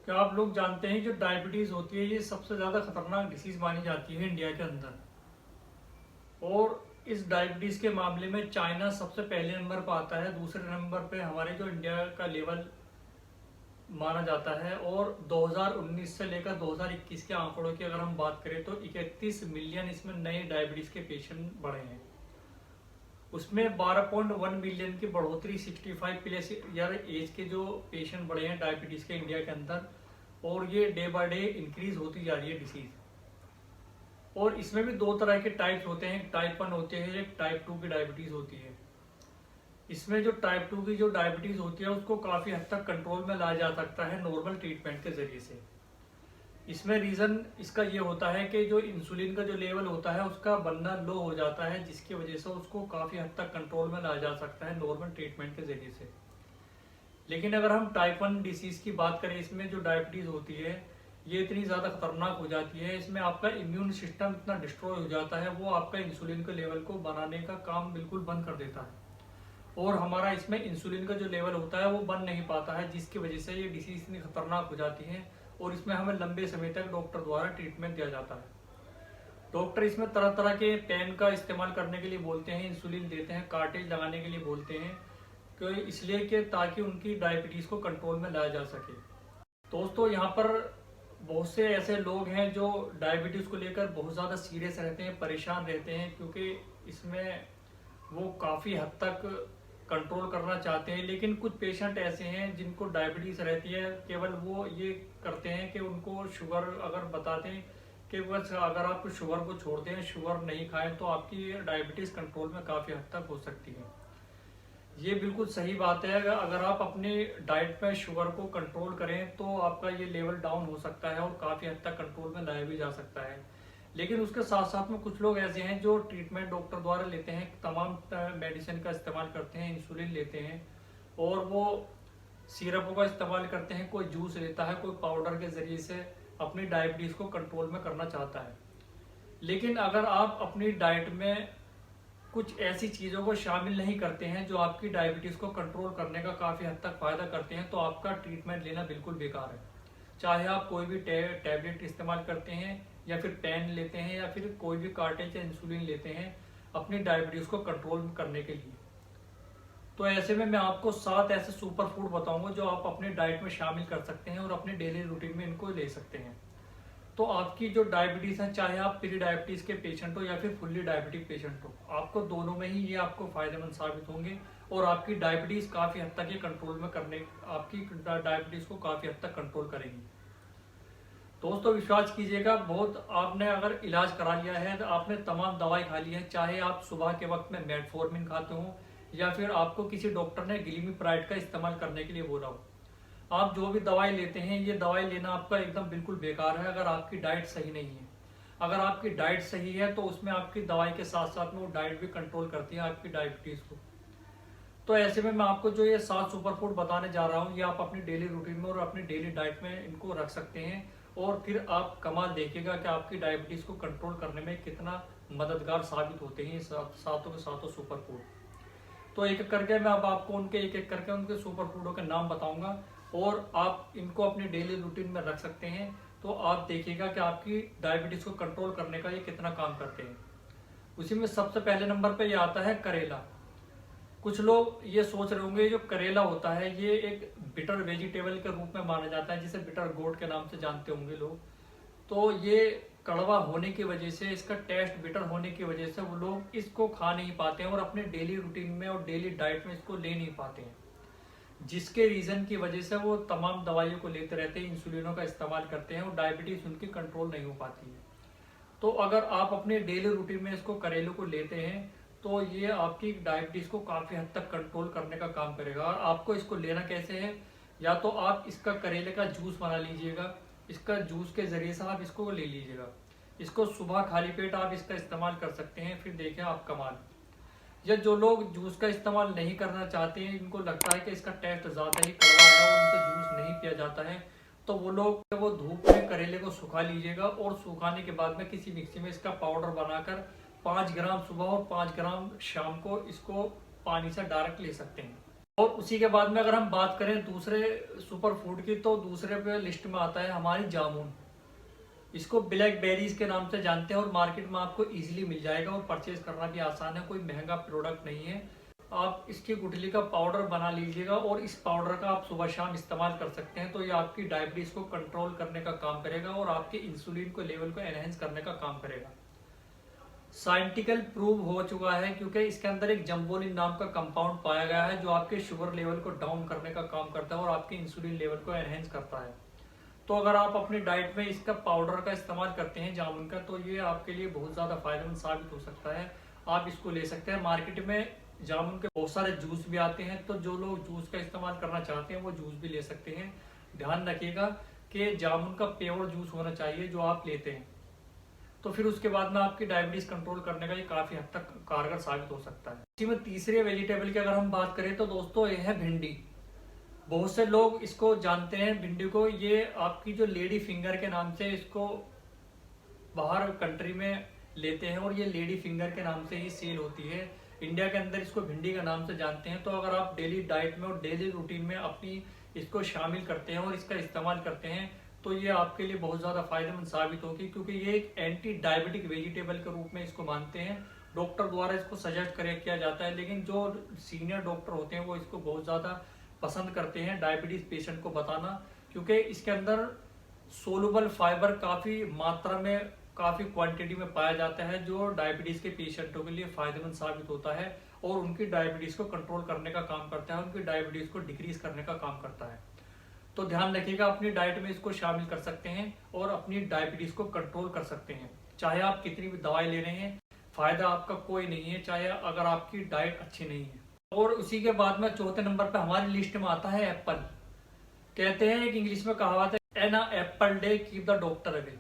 क्या आप लोग जानते हैं जो डायबिटीज़ होती है ये सबसे ज़्यादा खतरनाक डिसीज़ मानी जाती है इंडिया के अंदर। और इस डायबिटीज़ के मामले में चाइना सबसे पहले नंबर पर आता है, दूसरे नंबर पे हमारे जो इंडिया का लेवल माना जाता है। और 2019 से लेकर 2021 के आंकड़ों की अगर हम बात करें तो 31 मिलियन इसमें नए डायबिटीज़ के पेशेंट बढ़े हैं। उसमें 12.1 मिलियन की बढ़ोतरी 65 प्लस ईयर एज के जो पेशेंट बढ़े हैं डायबिटीज़ के इंडिया के अंदर। और ये डे बाय डे इंक्रीज होती जा रही है डिसीज़। और इसमें भी दो तरह के टाइप्स होते हैं, एक टाइप 1 होते हैं, एक टाइप 2 की डायबिटीज़ होती है। इसमें जो टाइप 2 की जो डायबिटीज़ होती है उसको काफ़ी हद तक कंट्रोल में लाया जा सकता है नॉर्मल ट्रीटमेंट के ज़रिए से। इसमें रीज़न इसका ये होता है कि जो इंसुलिन का जो लेवल होता है उसका बनना लो हो जाता है, जिसकी वजह से उसको काफ़ी हद तक कंट्रोल में लाया जा सकता है नॉर्मल ट्रीटमेंट के ज़रिए से। लेकिन अगर हम टाइप 1 डिसीज़ की बात करें, इसमें जो डायबिटीज़ होती है ये इतनी ज़्यादा खतरनाक हो जाती है, इसमें आपका इम्यून सिस्टम इतना डिस्ट्रॉय हो जाता है, वो आपका इंसुलिन के लेवल को बनाने का काम बिल्कुल बंद कर देता है। और हमारा इसमें इंसुलिन का जो लेवल होता है वो बन नहीं पाता है, जिसकी वजह से ये डिसीज़ इतनी खतरनाक हो जाती है। और इसमें हमें लंबे समय तक डॉक्टर द्वारा ट्रीटमेंट दिया जाता है। डॉक्टर इसमें तरह तरह के पेन का इस्तेमाल करने के लिए बोलते हैं, इंसुलिन देते हैं, कार्टेज लगाने के लिए बोलते हैं, कि इसलिए कि ताकि उनकी डायबिटीज़ को कंट्रोल में लाया जा सके। दोस्तों, यहाँ पर बहुत से ऐसे लोग हैं जो डायबिटीज़ को लेकर बहुत ज़्यादा सीरियस रहते हैं, परेशान रहते हैं, क्योंकि इसमें वो काफ़ी हद तक कंट्रोल करना चाहते हैं। लेकिन कुछ पेशेंट ऐसे हैं जिनको डायबिटीज़ रहती है, केवल वो ये करते हैं कि उनको शुगर अगर बताते हैं कि बस अगर आप शुगर को छोड़ते हैं, शुगर नहीं खाएं, तो आपकी डायबिटीज़ कंट्रोल में काफ़ी हद तक हो सकती है। ये बिल्कुल सही बात है। अगर आप अपनी डाइट में शुगर को कंट्रोल करें तो आपका ये लेवल डाउन हो सकता है और काफ़ी हद तक कंट्रोल में लाया भी जा सकता है। लेकिन उसके साथ साथ में कुछ लोग ऐसे हैं जो ट्रीटमेंट डॉक्टर द्वारा लेते हैं, तमाम मेडिसिन का इस्तेमाल करते हैं, इंसुलिन लेते हैं, और वो सिरपों का इस्तेमाल करते हैं, कोई जूस लेता है, कोई पाउडर के ज़रिए से अपनी डायबिटीज़ को कंट्रोल में करना चाहता है। लेकिन अगर आप अपनी डाइट में कुछ ऐसी चीज़ों को शामिल नहीं करते हैं जो आपकी डायबिटीज़ को कंट्रोल करने का काफ़ी हद तक फ़ायदा करते हैं, तो आपका ट्रीटमेंट लेना बिल्कुल बेकार है। चाहे आप कोई भी टैबलेट इस्तेमाल करते हैं, या फिर पेन लेते हैं, या फिर कोई भी कार्टेज या इंसुलिन लेते हैं अपनी डायबिटीज़ को कंट्रोल करने के लिए। तो ऐसे में मैं आपको 7 ऐसे सुपर फूड बताऊंगा जो आप अपने डाइट में शामिल कर सकते हैं और अपने डेली रूटीन में इनको ले सकते हैं। तो आपकी जो डायबिटीज़ है, चाहे आप प्री डायबिटीज़ के पेशेंट हो या फिर फुल्ली डायबिटिक पेशेंट हो, आपको दोनों में ही ये आपको फ़ायदेमंद साबित होंगे। और आपकी डायबिटीज़ काफ़ी हद तक ये कंट्रोल में करने आपकी डायबिटीज़ को काफ़ी हद तक कंट्रोल करेगी। दोस्तों, विश्वास कीजिएगा, बहुत आपने अगर इलाज करा लिया है तो आपने तमाम दवाई खा ली है, चाहे आप सुबह के वक्त में मेटफॉर्मिन खाते हो या फिर आपको किसी डॉक्टर ने ग्लिमिप्राइड का इस्तेमाल करने के लिए बोला हो, आप जो भी दवाई लेते हैं ये दवाई लेना आपका एकदम बिल्कुल बेकार है अगर आपकी डाइट सही नहीं है। अगर आपकी डाइट सही है तो उसमें आपकी दवाई के साथ साथ में वो डाइट भी कंट्रोल करती है आपकी डायबिटीज़ को। तो ऐसे में मैं आपको जो ये 7 सुपर फूड बताने जा रहा हूँ, ये आप अपनी डेली रूटीन में और अपनी डेली डाइट में इनको रख सकते हैं, और फिर आप कमाल देखिएगा कि आपकी डायबिटीज़ को कंट्रोल करने में कितना मददगार साबित होते हैं ये सातों के सातों सुपर फूड। तो एक एक करके मैं अब आपको उनके एक एक करके उनके सुपर फूडों के नाम बताऊंगा, और आप इनको अपनी डेली रूटीन में रख सकते हैं। तो आप देखिएगा कि आपकी डायबिटीज़ को कंट्रोल करने का ये कितना काम करते हैं। उसी में सबसे पहले नंबर पे ये आता है करेला। कुछ लोग ये सोच रहे होंगे, जो करेला होता है ये एक बिटर वेजिटेबल के रूप में माना जाता है, जिसे बिटर गोट के नाम से जानते होंगे लोग। तो ये कड़वा होने की वजह से, इसका टेस्ट बिटर होने की वजह से वो लोग इसको खा नहीं पाते हैं और अपने डेली रूटीन में और डेली डाइट में इसको ले नहीं पाते हैं, जिसके रीज़न की वजह से वो तमाम दवाइयों को लेते रहते हैं, इंसुलिनों का इस्तेमाल करते हैं और डायबिटीज़ उनकी कंट्रोल नहीं हो पाती है। तो अगर आप अपने डेली रूटीन में इसको करेले को लेते हैं तो ये आपकी डायबिटीज़ को काफ़ी हद तक कंट्रोल करने का काम करेगा। और आपको इसको लेना कैसे है, या तो आप इसका करेले का जूस बना लीजिएगा, इसका जूस के ज़रिए से आप इसको ले लीजिएगा। इसको सुबह खाली पेट आप इसका इस्तेमाल कर सकते हैं, फिर देखें आप कमाल। या जो लोग जूस का इस्तेमाल नहीं करना चाहते हैं, इनको लगता है कि इसका टेस्ट ज़्यादा ही कड़वा है और उनसे जूस नहीं पिया जाता है, तो वो लोग वो धूप में करेले को सुखा लीजिएगा, और सुखाने के बाद में किसी मिक्सी में इसका पाउडर बनाकर 5 ग्राम सुबह और 5 ग्राम शाम को इसको पानी से डायरेक्ट ले सकते हैं। और उसी के बाद में अगर हम बात करें दूसरे सुपर फूड की, तो दूसरे पे लिस्ट में आता है हमारी जामुन। इसको ब्लैक बेरीज के नाम से जानते हैं और मार्केट में आपको इजीली मिल जाएगा और परचेज करना भी आसान है, कोई महंगा प्रोडक्ट नहीं है। आप इसकी गुठली का पाउडर बना लीजिएगा और इस पाउडर का आप सुबह शाम इस्तेमाल कर सकते हैं। तो ये आपकी डायबिटीज को कंट्रोल करने का काम करेगा और आपके इंसुलिन को लेवल को एनहेंस करने का काम करेगा। साइंटिकल प्रूव हो चुका है क्योंकि इसके अंदर एक जम्बोलिन नाम का कंपाउंड पाया गया है जो आपके शुगर लेवल को डाउन करने का काम करता है और आपके इंसुलिन लेवल को एनहेंस करता है। तो अगर आप अपनी डाइट में इसका पाउडर का इस्तेमाल करते हैं जामुन का, तो ये आपके लिए बहुत ज़्यादा फायदेमंद साबित हो सकता है। आप इसको ले सकते हैं। मार्केट में जामुन के बहुत सारे जूस भी आते हैं, तो जो लोग जूस का इस्तेमाल करना चाहते हैं वो जूस भी ले सकते हैं। ध्यान रखिएगा कि जामुन का प्योर जूस होना चाहिए जो आप लेते हैं। तो फिर उसके बाद में आपकी डायबिटीज कंट्रोल करने का ये काफी हद तक कारगर साबित हो सकता है। इसी में तीसरे वेजिटेबल की अगर हम बात करें तो दोस्तों ये है भिंडी। बहुत से लोग इसको जानते हैं भिंडी को, ये आपकी जो लेडी फिंगर के नाम से इसको बाहर कंट्री में लेते हैं और ये लेडी फिंगर के नाम से ही सेल होती है। इंडिया के अंदर इसको भिंडी का नाम से जानते हैं। तो अगर आप डेली डाइट में और डेली रूटीन में अपनी इसको शामिल करते हैं और इसका इस्तेमाल करते हैं तो ये आपके लिए बहुत ज़्यादा फायदेमंद साबित होगी, क्योंकि ये एक एंटी डायबिटिक वेजिटेबल के रूप में इसको मानते हैं। डॉक्टर द्वारा इसको सजेस्ट किया जाता है, लेकिन जो सीनियर डॉक्टर होते हैं वो इसको बहुत ज़्यादा पसंद करते हैं डायबिटीज पेशेंट को बताना, क्योंकि इसके अंदर सोलुबल फाइबर काफ़ी मात्रा में, काफ़ी क्वांटिटी में पाया जाता है जो डायबिटीज़ के पेशेंटों के लिए फायदेमंद साबित होता है और उनकी डायबिटीज़ को कंट्रोल करने का काम करता है, उनकी डायबिटीज़ को डिक्रीज करने का काम करता है। तो ध्यान रखिएगा, अपनी डाइट में इसको शामिल कर सकते हैं और अपनी डायबिटीज को कंट्रोल कर सकते हैं। चाहे आप कितनी भी दवाई ले रहे हैं, फायदा आपका कोई नहीं है, चाहे अगर आपकी डाइट अच्छी नहीं है। और उसी के बाद में चौथे नंबर पे हमारी लिस्ट में आता है एप्पल। कहते हैं एक इंग्लिश में कहावत है, an apple day keep the doctor away.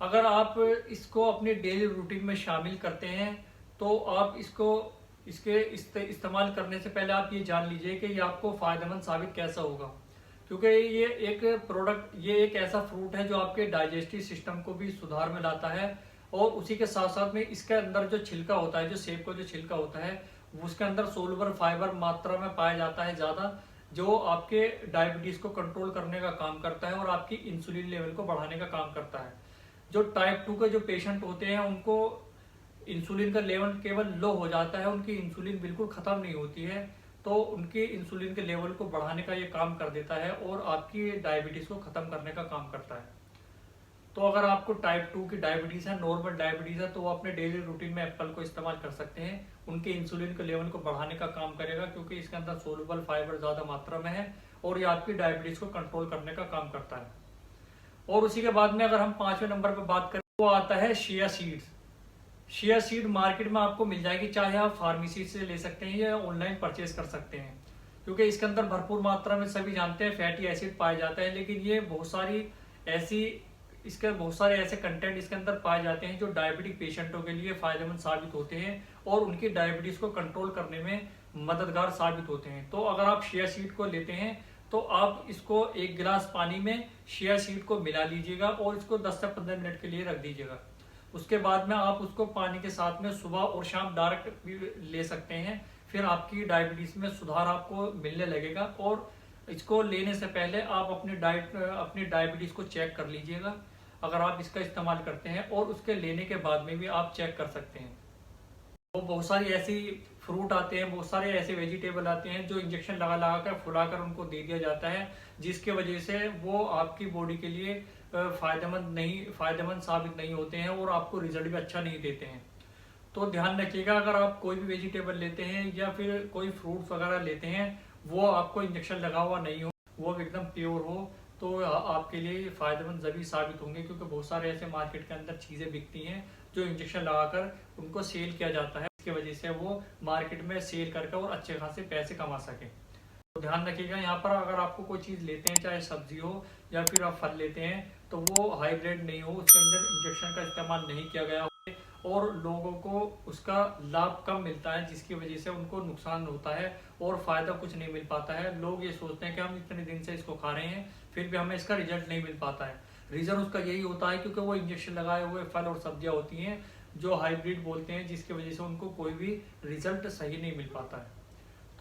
अगर आप इसको अपनी डेली रूटीन में शामिल करते हैं तो आप इसके इस्तेमाल करने से पहले आप ये जान लीजिए कि ये आपको फायदेमंद साबित कैसा होगा, क्योंकि ये एक ऐसा फ्रूट है जो आपके डाइजेस्टिव सिस्टम को भी सुधार में लाता है और उसी के साथ साथ में इसके अंदर जो छिलका होता है, जो सेब का जो छिलका होता है, उसके अंदर सोलुबल फाइबर मात्रा में पाया जाता है ज़्यादा, जो आपके डायबिटीज़ को कंट्रोल करने का काम करता है और आपकी इंसुलिन लेवल को बढ़ाने का काम करता है। जो टाइप 2 के जो पेशेंट होते हैं उनको इंसुलिन का लेवल केवल लो हो जाता है, उनकी इंसुलिन बिल्कुल ख़त्म नहीं होती है, तो उनके इंसुलिन के लेवल को बढ़ाने का ये काम कर देता है और आपकी डायबिटीज़ को ख़त्म करने का काम करता है। तो अगर आपको टाइप 2 की डायबिटीज़ है, नॉर्मल डायबिटीज़ है, तो वो अपने डेली रूटीन में एप्पल को इस्तेमाल कर सकते हैं। उनके इंसुलिन के लेवल को बढ़ाने का काम करेगा, क्योंकि इसके अंदर सोलुबल फाइबर ज़्यादा मात्रा में है और ये आपकी डायबिटीज़ को कंट्रोल करने का काम करता है। और उसी के बाद में अगर हम 5वें नंबर पर बात करें वो आता है शिया सीड्स। शिया सीड मार्केट में आपको मिल जाएगी, चाहे आप फार्मेसी से ले सकते हैं या ऑनलाइन परचेज कर सकते हैं, क्योंकि इसके अंदर भरपूर मात्रा में सभी जानते हैं फैटी एसिड पाया जाता है, लेकिन ये बहुत सारे ऐसे कंटेंट इसके अंदर पाए जाते हैं जो डायबिटिक पेशेंटों के लिए फायदेमंद साबित होते हैं और उनकी डायबिटीज को कंट्रोल करने में मददगार साबित होते हैं। तो अगर आप शिया सीड को लेते हैं तो आप इसको 1 गिलास पानी में शिया सीड को मिला लीजिएगा और इसको 10 से 15 मिनट के लिए रख दीजिएगा। उसके बाद में आप उसको पानी के साथ में सुबह और शाम डायरेक्ट भी ले सकते हैं। फिर आपकी डायबिटीज में सुधार आपको मिलने लगेगा। और इसको लेने से पहले आप अपनी डायबिटीज को चेक कर लीजिएगा अगर आप इसका इस्तेमाल करते हैं, और उसके लेने के बाद में भी आप चेक कर सकते हैं। तो बहुत सारी ऐसी फ्रूट आते हैं, बहुत सारे ऐसे वेजिटेबल आते हैं जो इंजेक्शन लगा कर फुलाकर उनको दे दिया जाता है, जिसके वजह से वो आपकी बॉडी के लिए फायदेमंद साबित नहीं होते हैं और आपको रिजल्ट भी अच्छा नहीं देते हैं। तो ध्यान रखिएगा, अगर आप कोई भी वेजिटेबल लेते हैं या फिर कोई फ्रूट्स वगैरह लेते हैं, वो आपको इंजेक्शन लगा हुआ नहीं हो, वो एकदम प्योर हो, तो आपके लिए फायदेमंद जरूर साबित होंगे। क्योंकि बहुत सारे ऐसे मार्केट के अंदर चीज़ें बिकती हैं जो इंजेक्शन लगाकर उनको सेल किया जाता है, इसकी वजह से वो मार्केट में सेल करके और अच्छे खासे पैसे कमा सकें। तो ध्यान रखिएगा, यहाँ पर अगर आपको कोई चीज़ लेते हैं, चाहे सब्जी हो या फिर आप फल लेते हैं, तो वो हाइब्रिड नहीं हो, उसके अंदर इंजेक्शन का इस्तेमाल नहीं किया गया हो और लोगों को उसका लाभ कम मिलता है, जिसकी वजह से उनको नुकसान होता है और फ़ायदा कुछ नहीं मिल पाता है। लोग ये सोचते हैं कि हम इतने दिन से इसको खा रहे हैं, फिर भी हमें इसका रिजल्ट नहीं मिल पाता है। रीज़न उसका यही होता है क्योंकि वो इंजेक्शन लगाए हुए फल और सब्जियां होती हैं जो हाइब्रिड बोलते हैं, जिसकी वजह से उनको कोई भी रिजल्ट सही नहीं मिल पाता है।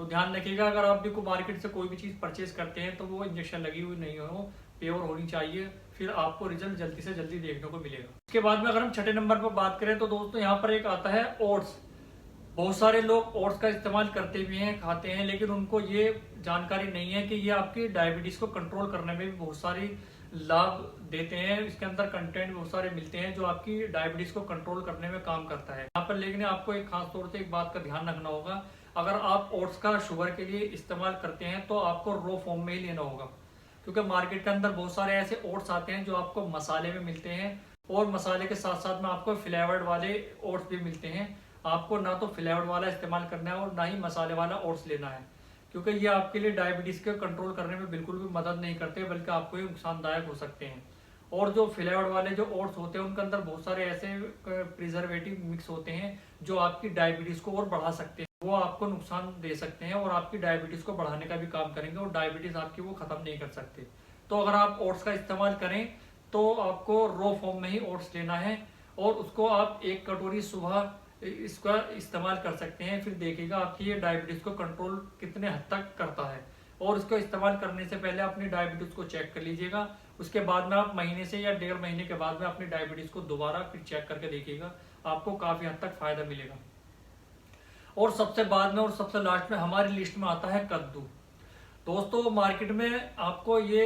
तो ध्यान रखिएगा, अगर आप भी को मार्केट से कोई भी चीज़ परचेज करते हैं तो वो इंजेक्शन लगी हुई नहीं हो, प्योर होनी चाहिए, फिर आपको रिजल्ट जल्दी से जल्दी देखने को मिलेगा। इसके बाद में अगर हम छठे नंबर पर बात करें तो दोस्तों यहाँ पर एक आता है ओट्स। बहुत सारे लोग ओट्स का इस्तेमाल करते भी हैं, खाते हैं, लेकिन उनको ये जानकारी नहीं है कि ये आपकी डायबिटीज को कंट्रोल करने में भी बहुत सारी लाभ देते हैं। इसके अंदर कंटेंट बहुत सारे मिलते हैं जो आपकी डायबिटीज को कंट्रोल करने में काम करता है। यहाँ पर लेकिन आपको एक खास तौर से एक बात का ध्यान रखना होगा, अगर आप ओट्स का शुगर के लिए इस्तेमाल करते हैं तो आपको रो फॉर्म में ही लेना होगा, क्योंकि मार्केट के अंदर बहुत सारे ऐसे ओट्स आते हैं जो आपको मसाले में मिलते हैं, और मसाले के साथ साथ में आपको फ्लेवर्ड वाले ओट्स भी मिलते हैं। आपको ना तो फ्लेवर्ड वाला इस्तेमाल करना है और ना ही मसाले वाला ओट्स लेना है, क्योंकि ये आपके लिए डायबिटीज के कंट्रोल करने में बिल्कुल भी मदद नहीं करते, बल्कि आपको ये नुकसानदायक हो सकते हैं। और जो फ्लेवर्ड वाले जो ओट्स होते हैं उनके अंदर बहुत सारे ऐसे प्रिजर्वेटिव मिक्स होते हैं जो आपकी डायबिटीज को और बढ़ा सकते हैं, वो आपको नुकसान दे सकते हैं और आपकी डायबिटीज को बढ़ाने का भी काम करेंगे, और डायबिटीज आपकी वो खत्म नहीं कर सकते। तो अगर आप ओट्स का इस्तेमाल करें तो आपको रो फॉर्म में ही ओट्स लेना है, और उसको आप 1 कटोरी सुबह इसका इस्तेमाल कर सकते हैं। फिर देखिएगा आपकी ये डायबिटीज को कंट्रोल कितने हद तक करता है। और इसको इस्तेमाल करने से पहले अपनी डायबिटीज को चेक कर लीजिएगा, उसके बाद में आप महीने से या 1.5 महीने के बाद में अपनी डायबिटीज को दोबारा फिर चेक करके देखिएगा, आपको काफी हद तक फायदा मिलेगा। और सबसे बाद में और सबसे लास्ट में हमारी लिस्ट में आता है कद्दू। दोस्तों मार्केट में आपको ये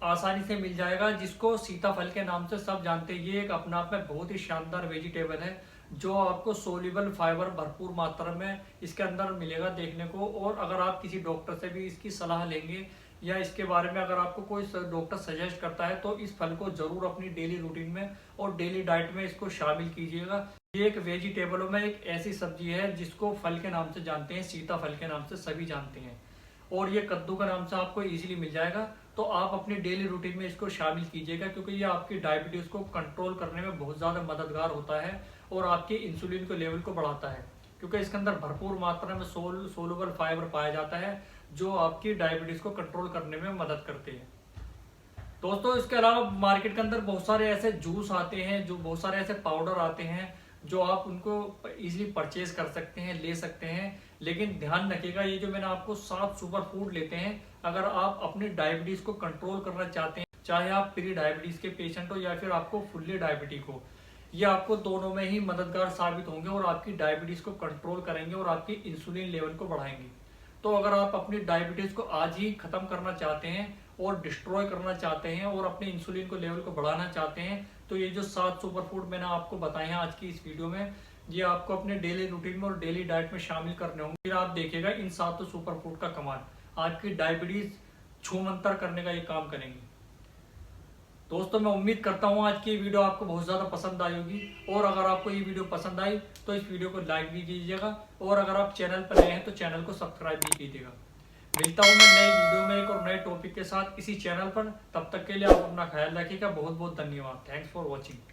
आसानी से मिल जाएगा, जिसको सीताफल के नाम से सब जानते हैं। ये एक अपने आप में बहुत ही शानदार वेजिटेबल है जो आपको सोल्यूबल फाइबर भरपूर मात्रा में इसके अंदर मिलेगा देखने को। और अगर आप किसी डॉक्टर से भी इसकी सलाह लेंगे या इसके बारे में अगर आपको कोई डॉक्टर सजेस्ट करता है तो इस फल को जरूर अपनी डेली रूटीन में और डेली डाइट में इसको शामिल कीजिएगा। ये एक वेजिटेबलों में एक ऐसी सब्जी है जिसको फल के नाम से जानते हैं, सीताफल के नाम से सभी जानते हैं, और ये कद्दू का नाम से आपको इजीली मिल जाएगा। तो आप अपनी डेली रूटीन में इसको शामिल कीजिएगा, क्योंकि ये आपकी डायबिटीज को कंट्रोल करने में बहुत ज़्यादा मददगार होता है और आपके इंसुलिन के लेवल को बढ़ाता है, क्योंकि इसके अंदर भरपूर मात्रा में सोलुबल फाइबर पाया जाता है जो आपकी डायबिटीज को कंट्रोल करने में मदद करते हैं। दोस्तों इसके अलावा मार्केट के अंदर बहुत सारे ऐसे जूस आते हैं, जो बहुत सारे ऐसे पाउडर आते हैं जो आप उनको इजीली परचेज कर सकते हैं, ले सकते हैं। लेकिन ध्यान रखिएगा, ये जो मैंने आपको 7 सुपर फूड लेते हैं, अगर आप अपनी डायबिटीज को कंट्रोल करना चाहते हैं, चाहे आप प्री डायबिटीज के पेशेंट हो या फिर आपको फुल्ली डायबिटिक हो, ये आपको दोनों में ही मददगार साबित होंगे और आपकी डायबिटीज को कंट्रोल करेंगे और आपकी इंसुलिन लेवल को बढ़ाएंगे। तो अगर आप अपनी डायबिटीज को आज ही खत्म करना चाहते हैं और डिस्ट्रॉय करना चाहते हैं और अपने इंसुलिन को लेवल को बढ़ाना चाहते हैं, तो ये जो 7 सुपर फूड मैंने आपको बताए हैं आज की इस वीडियो में, ये आपको अपने डेली रूटीन में और डेली डाइट में शामिल करने होंगे। फिर आप देखिएगा इन 7 सुपर फूड का कमाल, आपकी डायबिटीज छूमंतर करने का ये काम करेंगे। दोस्तों मैं उम्मीद करता हूँ आज की वीडियो आपको बहुत ज़्यादा पसंद आई होगी, और अगर आपको ये वीडियो पसंद आई तो इस वीडियो को लाइक भी कीजिएगा, और अगर आप चैनल पर नए हैं तो चैनल को सब्सक्राइब भी कीजिएगा। मिलता हूँ मैं नई वीडियो में एक और नए टॉपिक के साथ इसी चैनल पर। तब तक के लिए आप अपना ख्याल रखिएगा। बहुत बहुत धन्यवाद। Thanks for watching.